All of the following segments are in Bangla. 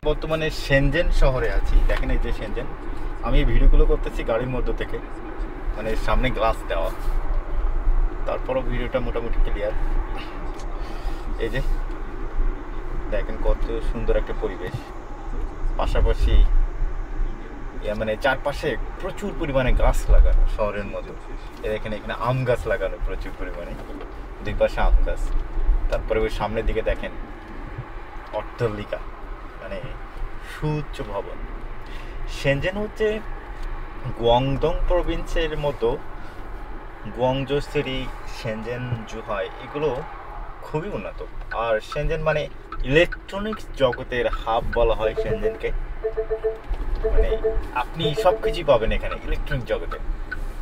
বর্তমানে শেনজেন শহরে আছি। দেখেন এই যে শেনজেন, আমি এই ভিডিওগুলো করতেছি গাড়ির মধ্যে থেকে, মানে সামনে গ্লাস দেওয়া, তারপরও ভিডিওটা মোটামুটি ক্লিয়ার। এই যে দেখেন কত সুন্দর একটা পরিবেশ, পাশাপাশি মানে চারপাশে প্রচুর পরিমাণে গাছ লাগানো শহরের মতো। দেখেন এখানে আম গাছ লাগানো প্রচুর পরিমাণে, দুই পাশে আম গাছ। তারপরে ওই সামনের দিকে দেখেন অট্টালিকা, মানে সুউচ্চ ভবন। শেনজেন হচ্ছে গুয়াংডং প্রভিন্সের মতো, গুয়াংজো সিটি, শেনজেন, জুহাই, এগুলো খুবই উন্নত। আর শেনজেন মানে ইলেকট্রনিক্স জগতের হাব বলা হয় শেনজেনকে। মানে আপনি সব কিছুই পাবেন এখানে ইলেকট্রনিক জগতে,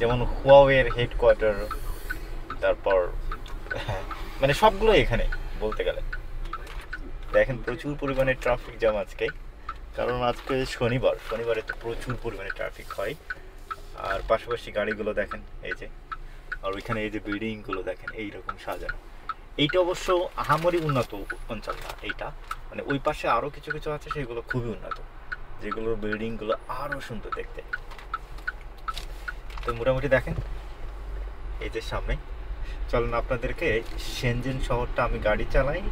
যেমন হুয়াওয়ের হেডকোয়ার্টার, তারপর মানে সবগুলো এখানে বলতে গেলে। দেখেন প্রচুর পরিমাণে ট্রাফিক জ্যাম আজকে, কারণ আজকে শনিবারে তো প্রচুর পরিমাণে ট্রাফিক হয়। আর পাশাপাশি গাড়িগুলো দেখেন এই যে, আর ওইখানে এই যে বিল্ডিংগুলো দেখেন এইরকম সাজানো। এইটা অবশ্য আহামরি উন্নত অঞ্চল না এইটা, মানে ওই পাশে আরও কিছু কিছু আছে সেগুলো খুবই উন্নত, যেগুলোর বিল্ডিংগুলো আরও সুন্দর দেখতে। তো মোটামুটি দেখেন এই যে সামনে, চলুন আপনাদেরকে শেনজেন শহরটা আমি গাড়ি চালাই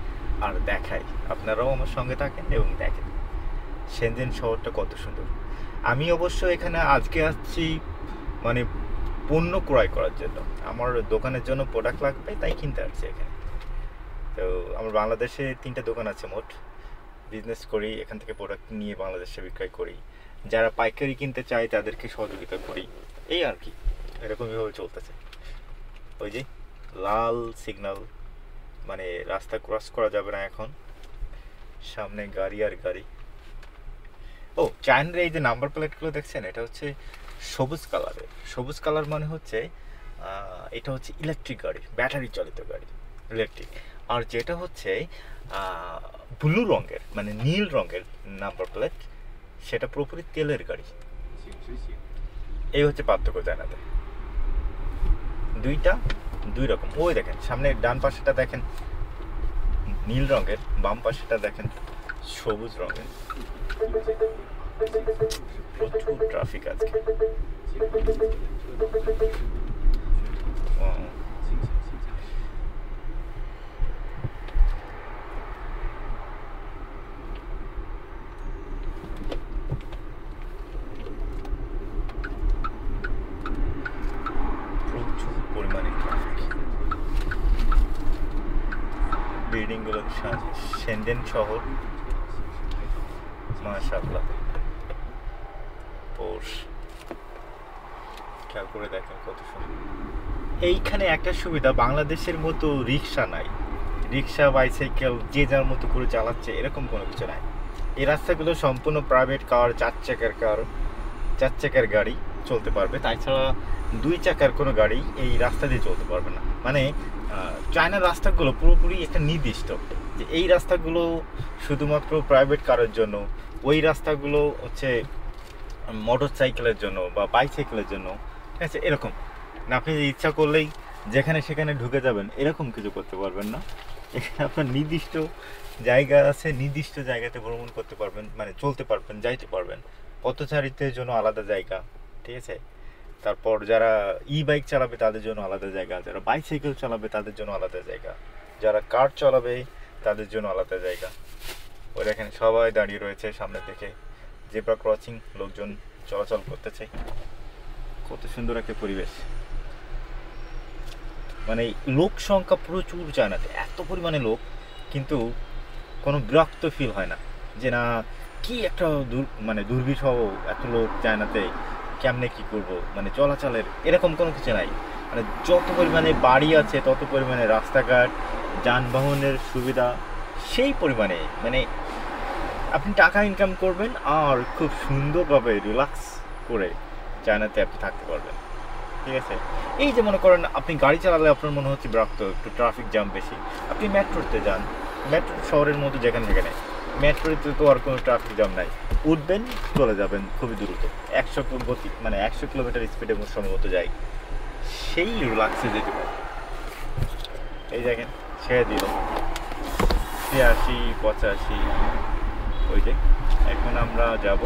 আর দেখাই, আপনারাও আমার সঙ্গে থাকেন এবং দেখেন শেনজেন শহরটা কত সুন্দর। আমি অবশ্য এখানে আজকে আসছি মানে পণ্য ক্রয় করার জন্য, আমার দোকানের জন্য প্রোডাক্ট লাগবে তাই কিনতে আসছি এখানে। তো আমার বাংলাদেশে 3টা দোকান আছে মোট, বিজনেস করি, এখান থেকে প্রোডাক্ট নিয়ে বাংলাদেশে বিক্রয় করি, যারা পাইকারি কিনতে চায় তাদেরকে সহযোগিতা করি, এই আর কি, এরকমইভাবে চলতেছে। ওই যে লাল সিগন্যাল, মানে রাস্তা ক্রস করা যাবে না এখন, সামনে গাড়ি আর গাড়ি। ও চায়নার এই যে নাম্বার প্লেটগুলো দেখছেন, এটা হচ্ছে সবুজ কালারের। সবুজ কালার মানে হচ্ছে এটা হচ্ছে ইলেকট্রিক গাড়ি, ব্যাটারি চালিত গাড়ি, ইলেকট্রিক। আর যেটা হচ্ছে ব্লু রঙের মানে নীল রঙের নাম্বার প্লেট, সেটা পুরোপুরি তেলের গাড়ি। এই হচ্ছে পার্থক্য চায়নাতে, দুইটা দুই রকম। ওই দেখেন সামনে ডান পাশেটা দেখেন নীল রঙের, বাম পাশেটা দেখেন সবুজ রঙের। প্রচুর ট্রাফিক আজকে। প্রচুর পরিমাণে ট্রাফিক। বিল্ডিংগুলো শেনজেন শহর, মাশাআল্লাহ। খেয়াল করে দেখেন কত সুন্দর। এইখানে একটা সুবিধা, বাংলাদেশের মতো রিক্সা নাই, রিক্সা বাইসাইকেল যে যার মতো করে চালাচ্ছে এরকম কোনো কিছু নাই। এই রাস্তাগুলো সম্পূর্ণ প্রাইভেট কার, 4 চাকার গাড়ি চলতে পারবে, তাছাড়া 2 চাকার কোনো গাড়ি এই রাস্তা দিয়ে চলতে পারবে না। মানে চায়নার রাস্তাগুলো পুরোপুরি একটা নির্দিষ্ট, যে এই রাস্তাগুলো শুধুমাত্র প্রাইভেট কারের জন্য, ওই রাস্তাগুলো হচ্ছে মোটর সাইকেলের জন্য বা বাইসাইকেলের জন্য, ঠিক আছে? এরকম না, আপনি ইচ্ছা করলেই যেখানে সেখানে ঢুকে যাবেন এরকম কিছু করতে পারবেন না। এখানে আপনার নির্দিষ্ট জায়গা আছে, নির্দিষ্ট জায়গাতে ভ্রমণ করতে পারবেন, মানে চলতে পারবেন, যাইতে পারবেন। পথচারীদের জন্য আলাদা জায়গা, ঠিক আছে? তারপর যারা বাইক চালাবে তাদের জন্য আলাদা জায়গা, যারা বাইসাইকেল চালাবে তাদের জন্য আলাদা জায়গা, যারা কার চালাবে তাদের জন্য আলাদা জায়গা। ওরা এখানে সবাই দাঁড়িয়ে রয়েছে সামনের দিকে, জেব্রা ক্রসিং, লোকজন চলাচল করতেছে। কত সুন্দর একটা পরিবেশ, মানে লোক সংখ্যা প্রচুর চায়নাতে, এত পরিমাণে লোক, কিন্তু কোনো বিরক্ত ফিল হয় না যে না কি একটা মানে দুর্বিষহ এত লোক চায়নাতে, কেমনে কি করব, মানে চলাচলের এরকম কোনো কিছু নাই। মানে যত পরিমাণে বাড়ি আছে তত পরিমাণে রাস্তাঘাট, যানবাহনের সুবিধা সেই পরিমাণে, মানে আপনি টাকা ইনকাম করবেন আর খুব সুন্দরভাবে রিল্যাক্স করে চায়নাতে আপনি থাকতে পারবেন, ঠিক আছে? এই যে মনে করেন আপনি গাড়ি চালালে আপনার মনে হচ্ছে বিরক্ত, একটু ট্রাফিক জ্যাম বেশি, আপনি মেট্রোতে যান, মেট্রো শহরের মধ্যে যেখানে যেখানে, মেট্রোতে তো আর কোনো ট্রাফিক জ্যাম নাই, উঠবেন চলে যাবেন খুবই দ্রুত, 100 গতি, মানে 100 কিলোমিটার স্পিডে সম্ভবত যায়, সেই রিল্যাক্সে যেতে পারে। এই দেখেন ছেড়ে দিল 83, 85, ওই যে এখন আমরা যাব,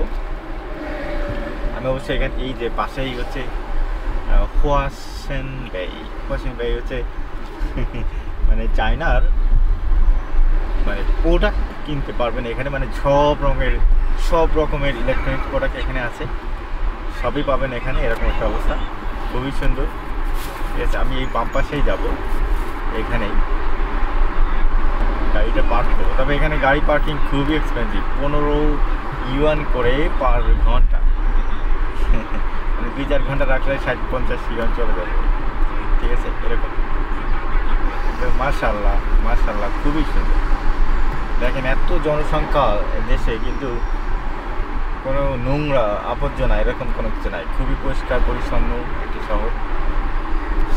আমি অবশ্যই এখানে এই যে পাশেই হচ্ছে হোয়াসেন বে হচ্ছে মানে চায়নার মানে প্রোডাক্ট কিনতে পারবেন এখানে, মানে সব রকমের ইলেকট্রনিক্স প্রোডাক্ট এখানে আছে, সবই পাবেন এখানে। এরকম একটা অবস্থা, খুবই সুন্দর। ঠিক আছে, আমি এই বাম পাশেই যাবো, এখানেই গাড়িটা পার্ক করবো। তবে এখানে গাড়ি পার্কিং খুবই এক্সপেন্সিভ, 15 ইউয়ান করে পার ঘন্টা। মানে 2-4 ঘন্টা রাখলে 60-50 ইউয়ান চলে যাবে। ঠিক আছে, এরকম। মাশাআল্লাহ খুবই সুন্দর। দেখেন এত জনসংখ্যা দেশে, কিন্তু কোনো নোংরা আবর্জনা এরকম কোনো কিছু নাই, খুবই পরিষ্কার পরিচ্ছন্ন একটি শহর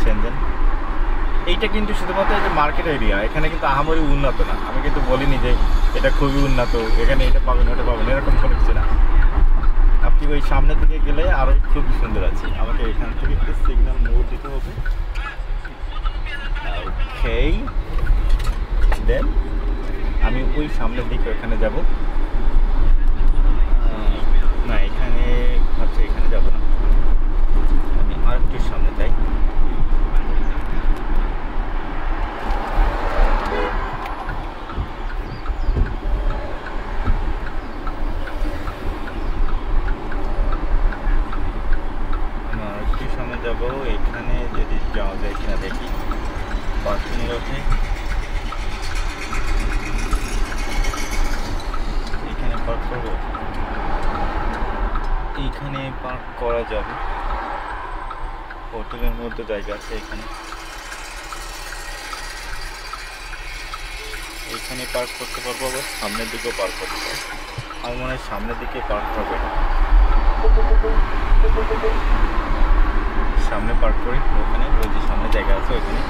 শেনজেন। এইটা কিন্তু শুধুমাত্র যে মার্কেট এরিয়া, এখানে কিন্তু আহামরি উন্নত না। আমি কিন্তু বলিনি যে এটা খুবই উন্নত, এখানে এটা পাবেন ওটা পাবেন, এরকম কোনো কিছু না। আপনি ওই সামনের দিকে গেলে আরও খুবই সুন্দর আছে। আমাকে এখান থেকে একটু সিগন্যাল মোড় দিতে হবে। ওকে, দেন আমি ওই সামনের দিকে ওখানে যাব না, এখানে ভাবছি এখানে যাব না, আমি আরেকটু সামনে যাই। যাবো এখানে, যদি যাওয়া যায় কিনা দেখি। পার্কিং লটে এখানে পার্ক করবো, এইখানে পার্ক করা যাবে। হোটেলের মধ্যে জায়গা আছে এখানে, এইখানে পার্ক করতে পারবো, আবার সামনের দিকেও পার্ক করতে পারবো। আমার মনে হয় সামনের দিকে পার্ক হবে, সামনে পার্ক করি। ওখানে ওই যে সামনে জায়গা আছে ওইখানে।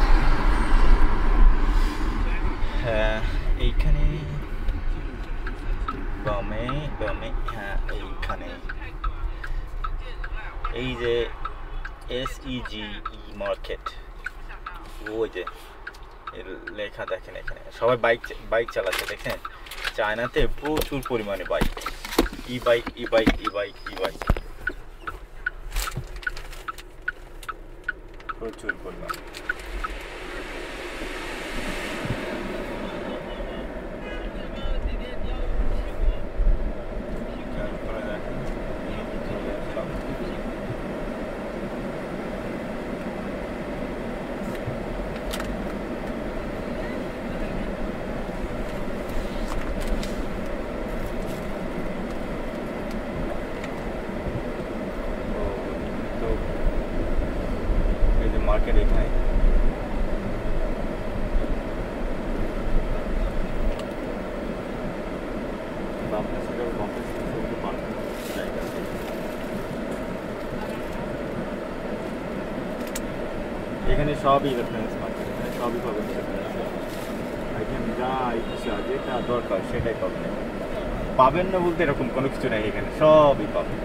হ্যাঁ, এইখানে বামে, হ্যাঁ এইখানে এই যে SEGE মার্কেট, ওই যে লেখা দেখেন এখানে। সবাই বাইক চালাচ্ছে দেখেন। চায়নাতে প্রচুর পরিমাণে বাইক, ই বাইক প্রচুর পরিমাণ। মার্কেট এখানে, এখানে সবই ইলেকট্রনিক্স মার্কেট, এখানে সবই পাবেন। এখানে যা ইচ্ছা যেটা দরকার সেটাই পাবেন। পাবেন না বলতে এরকম কোনো কিছু নাই, এখানে সবই পাবেন।